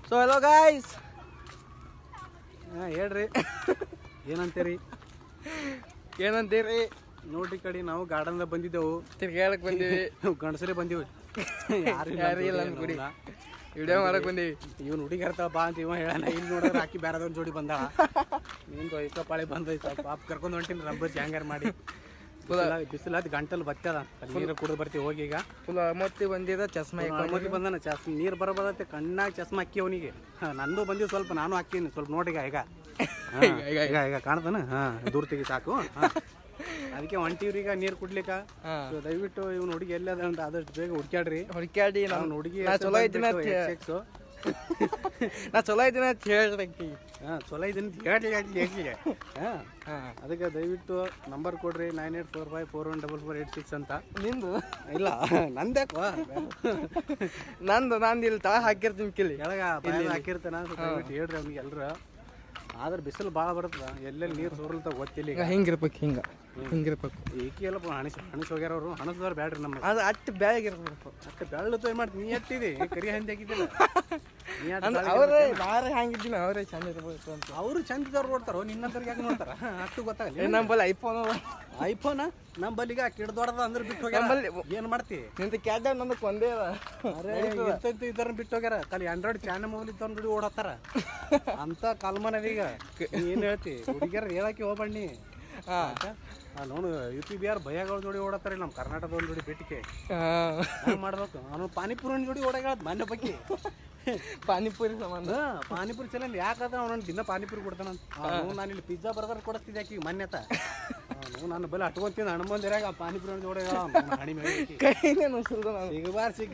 So hello guys, ಹೇಳ್ರಿ ಏನಂತೀರಿ ಏನಂತೀರಿ? ನೋಡ್ರಿ ಕಡೆ ನಾವು ಗಾರ್ಡನ್ ಬಂದಿದ್ದೆವು, ತಿರ್ಗಾಡಕ್ ಬಂದೀವಿ. ಗಂಡಸರೇ ಬಂದಿವಿ. ಯಾರು ಇಲ್ಲ ಅಂದ್ಬಿಡಿ, ವಿಡಿಯೋ ಮಾಡಕ್ ಬಂದೀವಿ. ಇವ್ನು ಹುಡುಗಿ ಇರ್ತಾವ ಬಾ ಅಂತ ಇವ ಹೇಳಣ. ಇಲ್ಲಿ ನೋಡಿದ್ರೆ ಹಾಕಿ ಬೇರೆದವ್ನ ಜೋಡಿ ಬಂದಾಳ. ನಿಂದು ಐಕ ಪಾಳೆ ಬಂದೈತ ಪಾಪ ಕರ್ಕೊಂಡು ಹೊಂಟಿನಿ ರಂಬಸ್ ಹ್ಯಾಂಗಾರ ಮಾಡಿ. ಬಿಸಿಲಾದ ಗಂಟಲು ಬತ್ತದ, ನೀರು ಕುಡಿದು ಬರ್ತೀವಿ ಹೋಗಿ. ಈಗ ಫುಲ್ ಅಮೋತಿ ಬಂದಿದ, ಚಸ್ಮಾ ಅಮ್ಮತಿ ಬಂದಾನ. ನೀರು ಬರಬರತ್ತೆ ಕಣ್ಣಾಗ ಚಸ್ಮಾ ಹಾಕಿ ಅವನಿಗೆ. ನಂದು ಬಂದಿವಿ ಸ್ವಲ್ಪ, ನಾನು ಹಾಕೀನಿ ಸ್ವಲ್ಪ ನೋಡಿಗ. ಈಗ ಕಾಣ್ತಾನ. ದೂರ ತೆಗಿ ಸಾಕು. ಅದಕ್ಕೆ ಹೊಂಟಿವ್ರೀಗ ನೀರು ಕುಡ್ಲಿಕ್ಕ. ದಯವಿಟ್ಟು ಇವ್ನು ಹುಡುಗಿ ಎಲ್ಲ ಅಂತ ಆದಷ್ಟು ಬೇಗ ಹುಡುಕ್ಯಾಡಿ. ನಾನು ಹುಡುಗಿ ಚಲೋ ಇದ್ದೀನಿ ನಾ ಚಲೋ ಇದ್ದೀನಿ ಅಂತ ಹೇಳ್ರಿ. ಚಲೋ ಇದೀನಿ ಹೇಳಿ. ಅದಕ್ಕೆ ದಯವಿಟ್ಟು ನಂಬರ್ ಕೊಡ್ರಿ 9845414486 ಅಂತ. ನಿಂದು ಇಲ್ಲ ನಂದ್ಯಾಕೋ, ನಂದು ಇಲ್ಲಿ ತಾ ಹಾಕಿರ್ತೀನಿ ಕಿಲ್ಲಿ ಕೆಳಗ ಹಾಕಿರ್ತಾನ. ದಯವಿಟ್ಟು ಹೇಳ್ರಿ ಅವ್ನಿಗೆ ಎಲ್ರು. ಆದ್ರೆ ಬಿಸಿಲು ಭಾಳ ಬರ್ತದ, ಎಲ್ಲೆಲ್ಲಿ ನೀರು ಸೋರ್ಲ್ತಾವ ಗೊತ್ತಿಲ್ಲ. ಈಗ ಹಿಂಗಿರ್ಬೇಕು, ಹಿಂಗಿರ್ಬೇಕು. ಈಕಿ ಎಲ್ಲ ಹಣಸ್ ಹೋಗ್ಯಾರ ಅವರು. ಹಣಸ್ದವ್ರು ಬ್ಯಾಡ್ರಿ ನಮ್ಗೆ. ಅದು ಅಷ್ಟು ಬ್ಯಾಗಿರ್ಬೇಕು. ಅಷ್ಟು ಬೆಳ್ಳತ್ತು ಏನು ಮಾಡ್ತೀನಿ. ನೀ ಎಟ್ಟಿದಿ ಕರಿ ಹಂದಿ ಹಾಕಿದ್ದಿಲ್ಲ. ಅವರೇ ನಾರೇ ಹಂಗಿದ್ದೀನಿ, ಅವರೇ ಚಂದ ಇರ್ಬೇಕು ಅಂತ. ಅವರು ಚಂದಿದವ್ರು ನೋಡ್ತಾರೋ, ನಿನ್ನಂತವ್ರಿಗೆ ಯಾಕೆ ನೋಡ್ತಾರ? ಅಷ್ಟು ಗೊತ್ತಾಗಲ್ಲ. ನಮ್ಮಲ್ಲಿ ಐಫೋನ್ ನಮ್ಮಲ್ಲಿಗ ಕಿಡ್ದೊಡ್ದ ಅಂದ್ರೆ ಬಿಟ್ಟು ಹೋಗ್ಯಾರ. ಏನ್ ಮಾಡ್ತಿ? ನಿಂತ ಕ್ಯಾಟ್ ನಂದಕ್ಕೆ ಒಂದೇ ಅರೆ ಇದ್ರನ್ನ ಬಿಟ್ಟು ಹೋಗ್ಯಾರ. ಖಾಲಿ ಆಂಡ್ರಾಯ್ಡ್ ಚಾನಲ್ ಮೊಬೈಲ್ ಇದ್ದವ್ನ ಜೋಡಿ ಓಡತ್ತಾರ ಅಂತ ಕಾಲ್ಮನ್ ಅದೀಗ. ಏನ್ ಹೇಳ್ತಿ? ಹುಡುಗಿಯರ ಹೇಳಕ್ಕೆ ಹೋಗ್ಬಣ್ಣಿ. ನೋಡು UP-BR ಭಯಗಳ ಜೋಡಿ ಓಡತ್ತಾರೆ. ನಮ್ಮ ಕರ್ನಾಟಕದ ಜೋಡಿ ಬೇಟಿಕೆ ಮಾಡ್ಬೇಕು. ಅವನು ಪಾನಿಪುರಿ ಜೋಡಿ ಓಡಾಗ ಮನೆ ಬಗ್ಗೆ ಪಾನಿಪುರಿ ಸಂಬಂಧ. ಪಾನಿಪುರಿ ಚಲನ್ ಯಾಕಂದ್ರೆ ಅವನು ದಿನ ಪಾನಿಪುರಿ ಕೊಡ್ತಾನ. ನಾನು ಇಲ್ಲಿ ಪಿಜ್ಜಾ ಬರ್ಗರ್ ಕೊಡಿಸ್ತಿದ್ದೆ ಆಕಿ ಮನ್ಯತ. ನಾನು ಬಲ್ಲ ಅಟ್ಕೊಂತೀನಿ ಹಣ ಬಂದಿರಾಗ ಪಾನಿಪುರಿ ಜೋಡಿ.